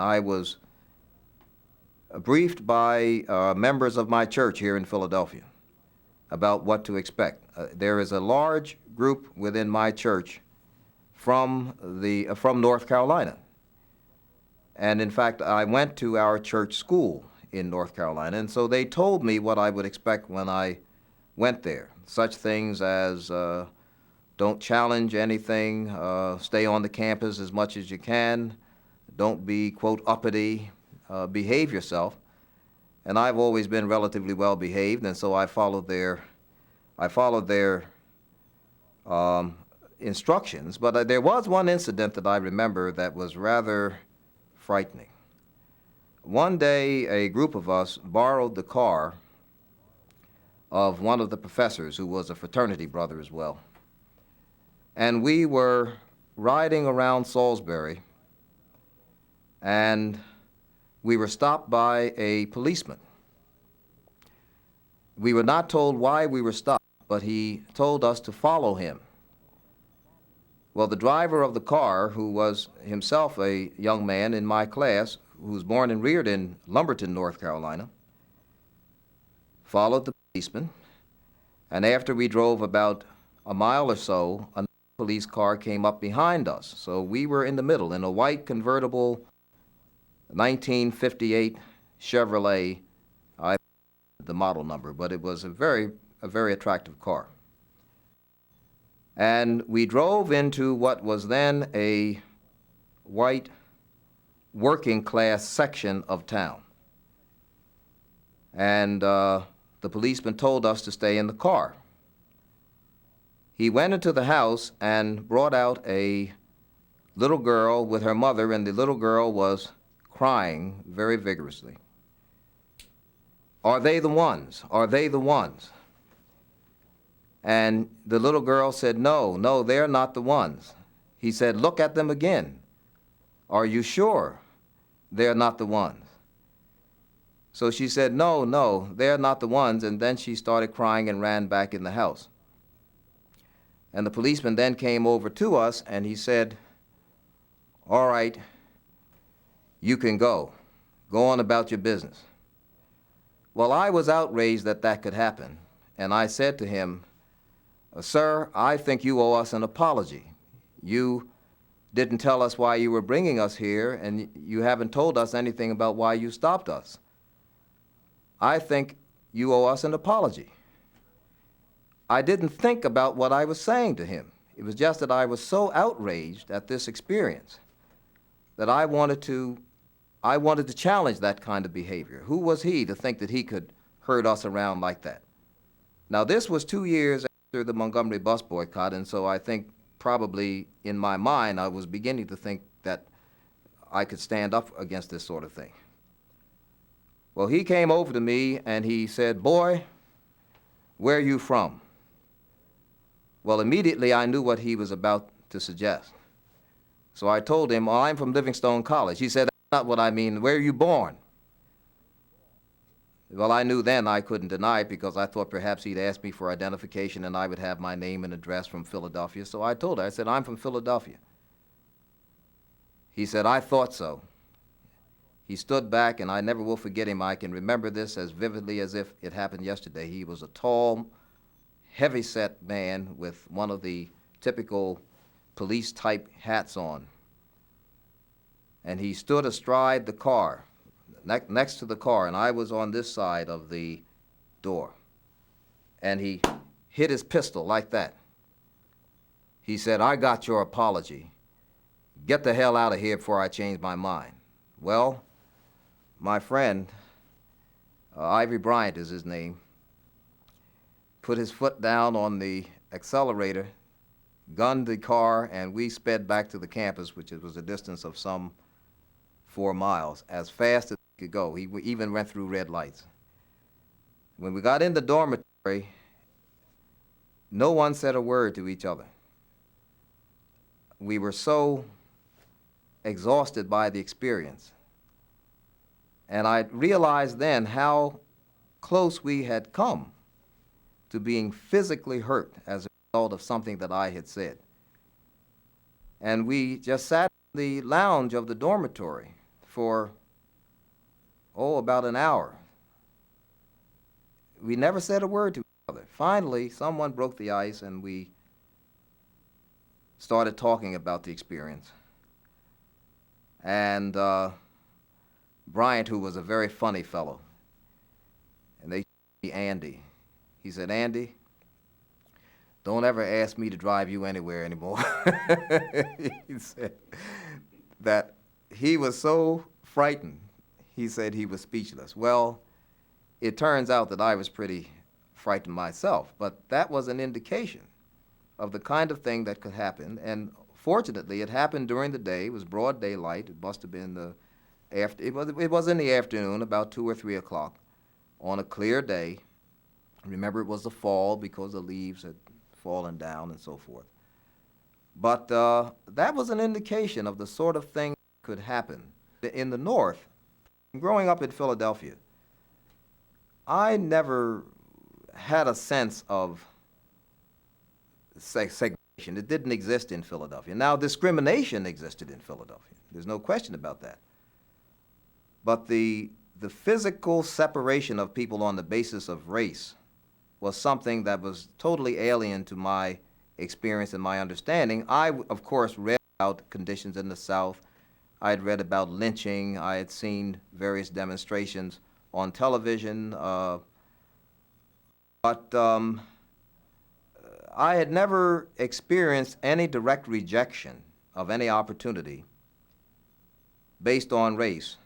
I was briefed by members of my church here in Philadelphia about what to expect. There is a large group within my church from North Carolina. And in fact, I went to our church school in North Carolina, and so they told me what I would expect when I went there. Such things as don't challenge anything, stay on the campus as much as you can, don't be, quote, uppity, behave yourself. And I've always been relatively well behaved, and so I followed their instructions. But there was one incident that I remember that was rather frightening. One day, a group of us borrowed the car of one of the professors, who was a fraternity brother as well. And we were riding around Salisbury, and we were stopped by a policeman. We were not told why we were stopped, but he told us to follow him. Well, the driver of the car, who was himself a young man in my class, who was born and reared in Lumberton, North Carolina, followed the policeman, and after we drove about a mile or so, another police car came up behind us. So we were in the middle in a white convertible 1958 Chevrolet. I the model number, but it was a very attractive car. And we drove into what was then a white working class section of town. And the policeman told us to stay in the car. He went into the house and brought out a little girl with her mother, and the little girl was crying very vigorously. Are they the ones? Are they the ones? And the little girl said, no, they're not the ones. He said, look at them again. Are you sure they're not the ones? So she said, no, they're not the ones, and then she started crying and ran back in the house. And the policeman then came over to us, and he said, all right, you can go. Go on about your business. Well, I was outraged that that could happen, and I said to him, sir, I think you owe us an apology. You didn't tell us why you were bringing us here, and you haven't told us anything about why you stopped us. I think you owe us an apology. I didn't think about what I was saying to him. It was just that I was so outraged at this experience that I wanted to challenge that kind of behavior. Who was he to think that he could herd us around like that? Now, this was 2 years after the Montgomery bus boycott, and so I think probably in my mind I was beginning to think that I could stand up against this sort of thing. Well, he came over to me and he said, boy, where are you from? Well, immediately I knew what he was about to suggest. So I told him, I'm from Livingstone College. He said, that's not what I mean. Where are you born? Well, I knew then I couldn't deny it because I thought perhaps he'd ask me for identification and I would have my name and address from Philadelphia. So I told her, I said, I'm from Philadelphia. He said, I thought so. He stood back, and I never will forget him. I can remember this as vividly as if it happened yesterday. He was a tall, heavy-set man with one of the typical police-type hats on. And he stood astride the car, next to the car, and I was on this side of the door. And he hit his pistol like that. He said, I got your apology. Get the hell out of here before I change my mind. Well, my friend, Ivory Bryant is his name, put his foot down on the accelerator, gunned the car, and we sped back to the campus, which was a distance of some 4 miles, as fast as we could go. We even went through red lights. When we got in the dormitory, no one said a word to each other. We were so exhausted by the experience. And I realized then how close we had come to being physically hurt as a result of something that I had said. And we just sat in the lounge of the dormitory for, about an hour. We never said a word to each other. Finally, someone broke the ice, and we started talking about the experience. And Bryant, who was a very funny fellow, and they called me Andy. He said, "Andy, don't ever ask me to drive you anywhere anymore." He said that he was so frightened, he said he was speechless. Well, it turns out that I was pretty frightened myself, but that was an indication of the kind of thing that could happen. And fortunately, it happened during the day. It was broad daylight. It must have been it was in the afternoon, about 2 or 3 o'clock, on a clear day. Remember, it was the fall because the leaves had fallen down and so forth. But that was an indication of the sort of thing that could happen. In the North, growing up in Philadelphia, I never had a sense of segregation. It didn't exist in Philadelphia. Now, discrimination existed in Philadelphia. There's no question about that. But the physical separation of people on the basis of race was something that was totally alien to my experience and my understanding. I, of course, read about conditions in the South. I had read about lynching. I had seen various demonstrations on television. But I had never experienced any direct rejection of any opportunity based on race.